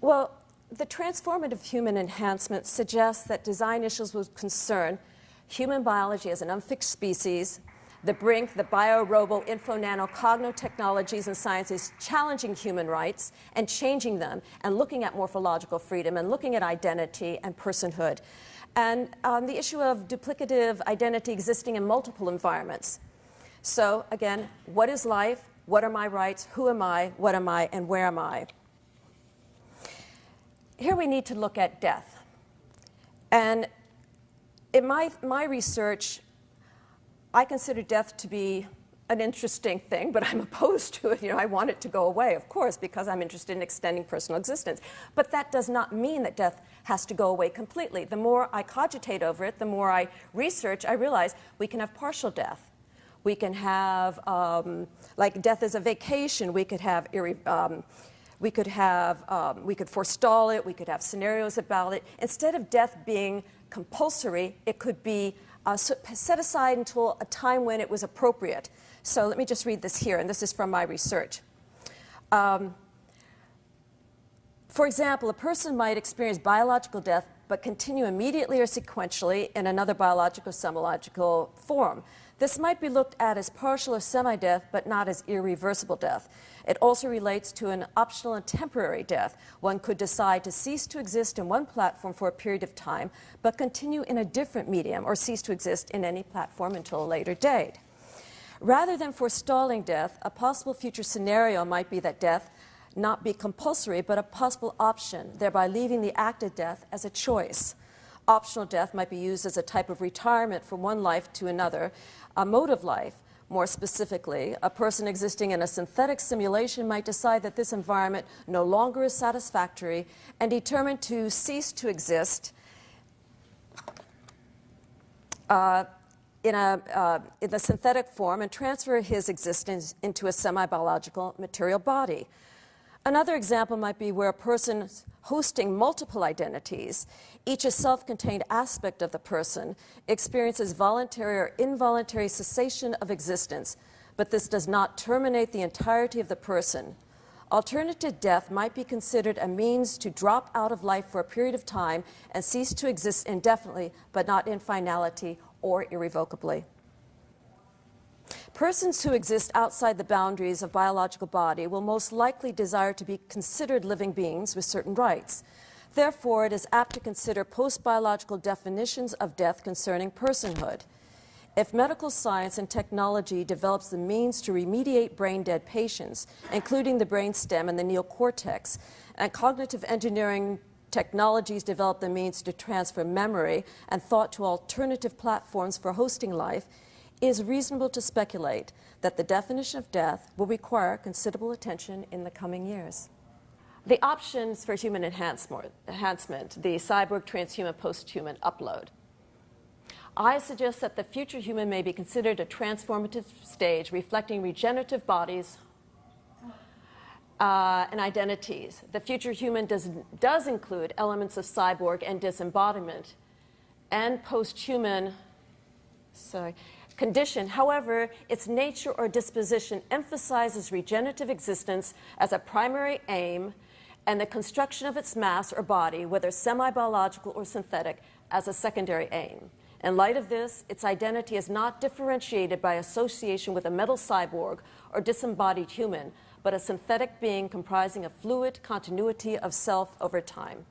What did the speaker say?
Well, the transformative human enhancement suggests that design issues will concern human biology as an unfixed species, the brink, the bio-robo, info-nano, cogno-technologies and sciences challenging human rights and changing them and looking at morphological freedom and looking at identity and personhood. And the issue of duplicative identity existing in multiple environments. So again, what is life? What are my rights? Who am I? What am I? And where am I? Here we need to look at death. And in my research, I consider death to be an interesting thing, but I'm opposed to it. I want it to go away, of course, because I'm interested in extending personal existence. But that does not mean that death has to go away completely. The more I cogitate over it, the more I research, I realize we can have partial death. We can have, like death is a vacation. We could have we could forestall it. We could have scenarios about it. Instead of death being compulsory, it could be set aside until a time when it was appropriate. So let me just read this here, and this is from my research. For example, a person might experience biological death but continue immediately or sequentially in another biological or semological form. This might be looked at as partial or semi-death, but not as irreversible death. It also relates to an optional and temporary death. One could decide to cease to exist in one platform for a period of time, but continue in a different medium, or cease to exist in any platform until a later date. Rather than forestalling death, a possible future scenario might be that death not be compulsory, but a possible option, thereby leaving the act of death as a choice. Optional death might be used as a type of retirement from one life to another, a mode of life. More specifically, a person existing in a synthetic simulation might decide that this environment no longer is satisfactory and determine to cease to exist in the synthetic form and transfer his existence into a semi-biological material body. Another example might be where a person hosting multiple identities, each a self-contained aspect of the person, experiences voluntary or involuntary cessation of existence, but this does not terminate the entirety of the person. Alternative death might be considered a means to drop out of life for a period of time and cease to exist indefinitely, but not in finality or irrevocably. Persons who exist outside the boundaries of biological body will most likely desire to be considered living beings with certain rights. Therefore, it is apt to consider post-biological definitions of death concerning personhood. If medical science and technology develops the means to remediate brain-dead patients, including the brainstem and the neocortex, and cognitive engineering technologies develop the means to transfer memory and thought to alternative platforms for hosting life, it is reasonable to speculate that the definition of death will require considerable attention in the coming years. The options for human enhancement, the cyborg, transhuman, posthuman upload. I suggest that the future human may be considered a transformative stage reflecting regenerative bodies and identities. The future human does include elements of cyborg and disembodiment and posthuman condition. However, its nature or disposition emphasizes regenerative existence as a primary aim and the construction of its mass or body, whether semi-biological or synthetic, as a secondary aim. In light of this, its identity is not differentiated by association with a metal cyborg or disembodied human, but a synthetic being comprising a fluid continuity of self over time.